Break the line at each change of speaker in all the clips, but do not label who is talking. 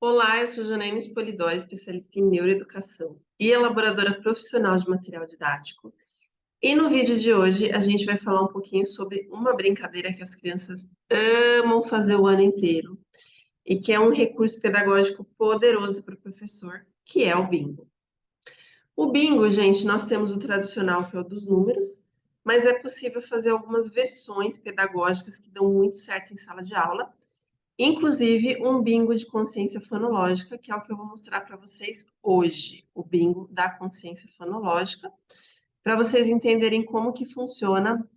Olá, eu sou Janaína Spolidói, especialista em neuroeducação e elaboradora profissional de material didático. E no vídeo de hoje a gente vai falar um pouquinho sobre uma brincadeira que as crianças amam fazer o ano inteiro e que é um recurso pedagógico poderoso para o professor, que é o bingo. O bingo, gente, nós temos o tradicional, que é o dos números, mas é possível fazer algumas versões pedagógicas que dão muito certo em sala de aula. Inclusive um bingo de consciência fonológica, que é o que eu vou mostrar para vocês hoje, o bingo da consciência fonológica, para vocês entenderem como que funciona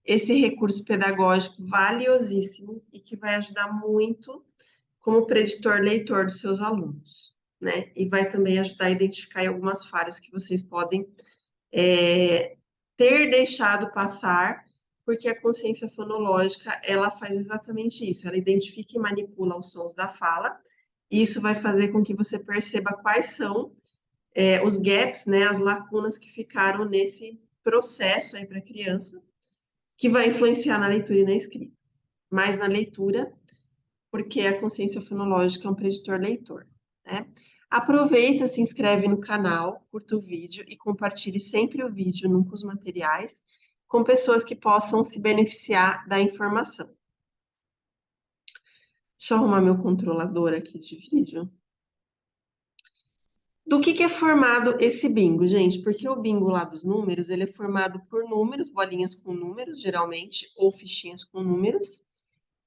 esse recurso pedagógico valiosíssimo e que vai ajudar muito como preditor leitor dos seus alunos, né? E vai também ajudar a identificar algumas falhas que vocês podem ter deixado passar, porque a consciência fonológica, ela faz exatamente isso, ela identifica e manipula os sons da fala, e isso vai fazer com que você perceba quais são os gaps, né, as lacunas que ficaram nesse processo aí para a criança, que vai influenciar na leitura e na escrita. Mais na leitura, porque a consciência fonológica é um preditor leitor, né? Aproveita, se inscreve no canal, curta o vídeo e compartilhe sempre o vídeo, nunca os materiais, com pessoas que possam se beneficiar da informação. Deixa eu arrumar meu controlador aqui de vídeo. Do que é formado esse bingo, gente? Porque o bingo lá dos números, ele é formado por números, bolinhas com números, geralmente, ou fichinhas com números,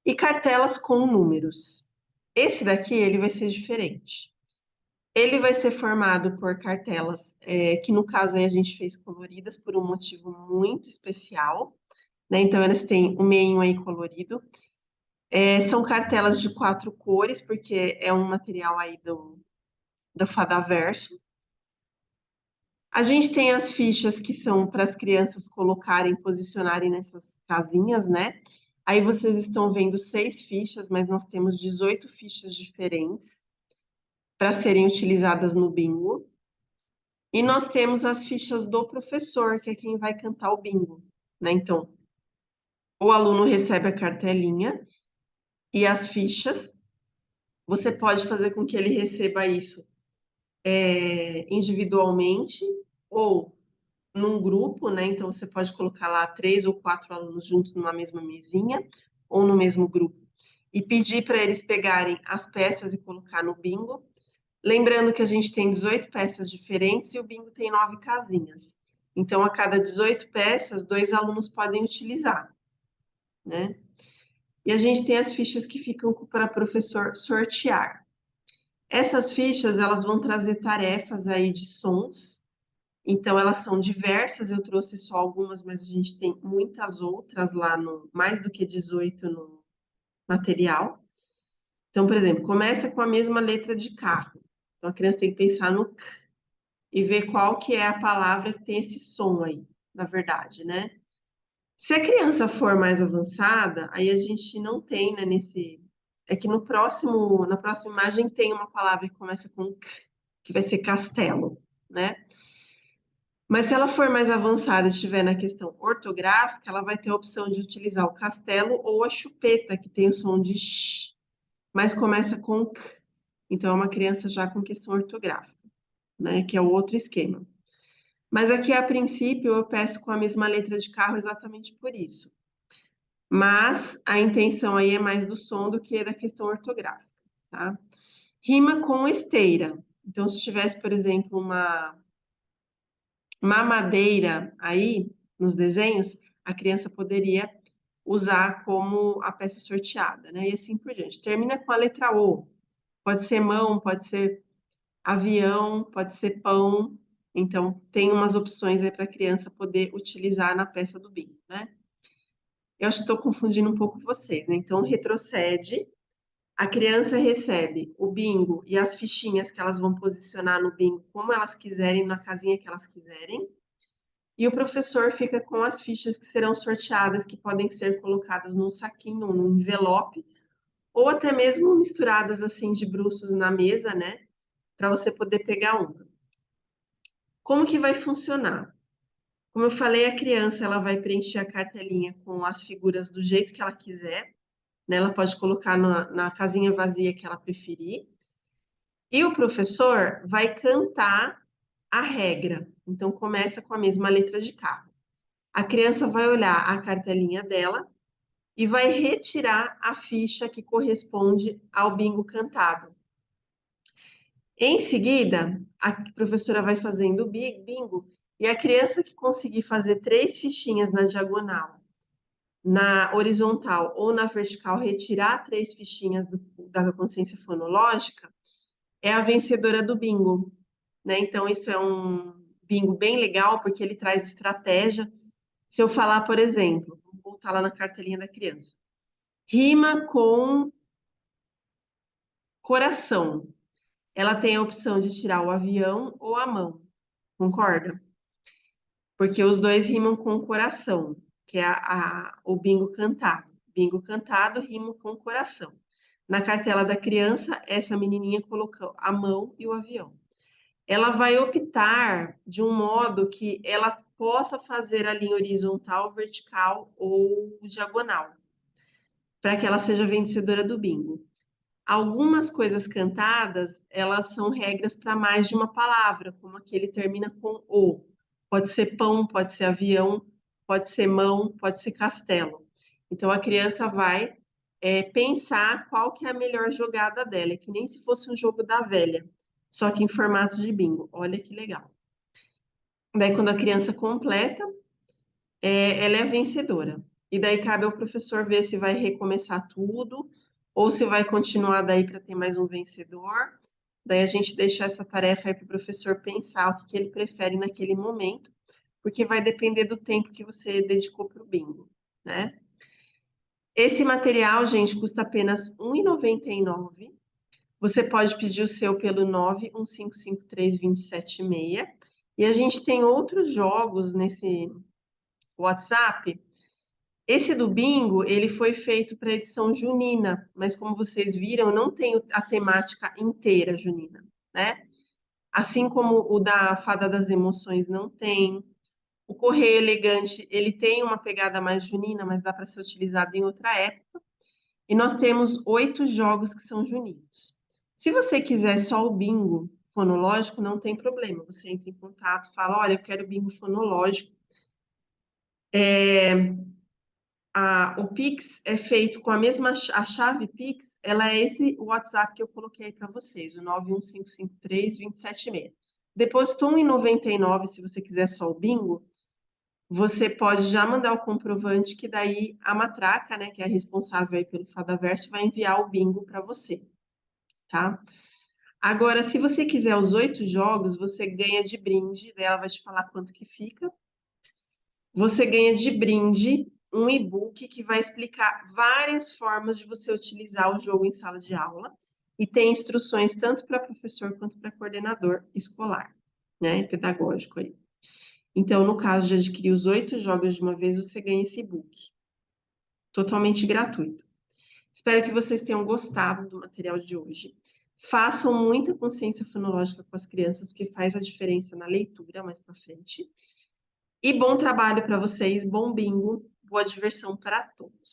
e cartelas com números. Esse daqui, ele vai ser diferente. Ele vai ser formado por cartelas, que no caso aí a gente fez coloridas por um motivo muito especial, né? Então elas têm o meinho aí colorido. São cartelas de 4 cores, porque é um material aí do Fadaverso. A gente tem as fichas que são para as crianças colocarem, posicionarem nessas casinhas, né? Aí vocês estão vendo 6 fichas, mas nós temos 18 fichas diferentes para serem utilizadas no bingo. E nós temos as fichas do professor, que é quem vai cantar o bingo, né? Então, o aluno recebe a cartelinha e as fichas. Você pode fazer com que ele receba isso individualmente ou num grupo, né? Então, você pode colocar lá 3 ou 4 alunos juntos numa mesma mesinha ou no mesmo grupo e pedir para eles pegarem as peças e colocar no bingo. Lembrando que a gente tem 18 peças diferentes e o bingo tem 9 casinhas. Então, a cada 18 peças, 2 alunos podem utilizar, né? E a gente tem as fichas que ficam para o professor sortear. Essas fichas, elas vão trazer tarefas aí de sons. Então, elas são diversas, eu trouxe só algumas, mas a gente tem muitas outras lá, mais do que 18 no material. Então, por exemplo, começa com a mesma letra de carro. Então, a criança tem que pensar no K e ver qual que é a palavra que tem esse som aí, na verdade, né? Se a criança for mais avançada, aí a gente não tem, né, É que na próxima imagem tem uma palavra que começa com K, que vai ser castelo, né? Mas se ela for mais avançada e estiver na questão ortográfica, ela vai ter a opção de utilizar o castelo ou a chupeta, que tem o som de sh, mas começa com K. Então, é uma criança já com questão ortográfica, né? Que é o outro esquema. Mas aqui, a princípio, eu peço com a mesma letra de carro exatamente por isso. Mas a intenção aí é mais do som do que da questão ortográfica, tá? Rima com esteira. Então, se tivesse, por exemplo, uma mamadeira aí nos desenhos, a criança poderia usar como a peça sorteada, né? E assim por diante. Termina com a letra O. Pode ser mão, pode ser avião, pode ser pão. Então, tem umas opções aí para a criança poder utilizar na peça do bingo, né? Eu acho que estou confundindo um pouco vocês, né? Então, retrocede. A criança recebe o bingo e as fichinhas que elas vão posicionar no bingo como elas quiserem, na casinha que elas quiserem. E o professor fica com as fichas que serão sorteadas, que podem ser colocadas num saquinho, num envelope, ou até mesmo misturadas assim de bruços na mesa, né? Para você poder pegar uma. Como que vai funcionar? Como eu falei, a criança ela vai preencher a cartelinha com as figuras do jeito que ela quiser, né? Ela pode colocar na casinha vazia que ela preferir. E o professor vai cantar a regra. Então, começa com a mesma letra de carro. A criança vai olhar a cartelinha dela e vai retirar a ficha que corresponde ao bingo cantado. Em seguida, a professora vai fazendo o bingo e a criança que conseguir fazer 3 fichinhas na diagonal, na horizontal ou na vertical, retirar 3 fichinhas da consciência fonológica, é a vencedora do bingo, né? Então, isso é um bingo bem legal, porque ele traz estratégia. Se eu falar, por exemplo, vou voltar lá na cartelinha da criança, rima com coração. Ela tem a opção de tirar o avião ou a mão, concorda? Porque os dois rimam com coração, que é o bingo cantado. Bingo cantado rima com coração. Na cartela da criança, essa menininha colocou a mão e o avião. Ela vai optar de um modo que ela possa fazer a linha horizontal, vertical ou diagonal, para que ela seja vencedora do bingo. Algumas coisas cantadas, elas são regras para mais de uma palavra, como aquele termina com o. Pode ser pão, pode ser avião, pode ser mão, pode ser castelo. Então a criança vai pensar qual que é a melhor jogada dela, é que nem se fosse um jogo da velha, só que em formato de bingo. Olha que legal. Daí quando a criança completa, ela é a vencedora. E daí cabe ao professor ver se vai recomeçar tudo ou se vai continuar daí para ter mais um vencedor. Daí a gente deixa essa tarefa aí para o professor pensar o que ele prefere naquele momento, porque vai depender do tempo que você dedicou para o bingo, né? Esse material, gente, custa apenas R$ 1,99. Você pode pedir o seu pelo 91553-276. E a gente tem outros jogos nesse WhatsApp. Esse do bingo, ele foi feito para edição junina, mas como vocês viram, não tem a temática inteira junina, né? Assim como o da Fada das Emoções não tem. O Correio Elegante, ele tem uma pegada mais junina, mas dá para ser utilizado em outra época. E nós temos 8 jogos que são juninos. Se você quiser só o bingo fonológico, não tem problema. Você entra em contato, fala, olha, eu quero bingo fonológico. O Pix é feito com a chave Pix, ela é esse WhatsApp que eu coloquei para vocês, o 91553-276. Depositou R$ 1,99 se você quiser só o bingo, você pode já mandar o comprovante que daí a matraca, né, que é a responsável aí pelo Fadaverso, vai enviar o bingo para você, tá? Agora, se você quiser os 8 jogos, você ganha de brinde, daí ela vai te falar quanto que fica. Você ganha de brinde um e-book que vai explicar várias formas de você utilizar o jogo em sala de aula e tem instruções tanto para professor quanto para coordenador escolar, né, pedagógico aí. Então, no caso de adquirir os 8 jogos de uma vez, você ganha esse e-book, totalmente gratuito. Espero que vocês tenham gostado do material de hoje. Façam muita consciência fonológica com as crianças, porque faz a diferença na leitura mais para frente. E bom trabalho para vocês, bom bingo, boa diversão para todos.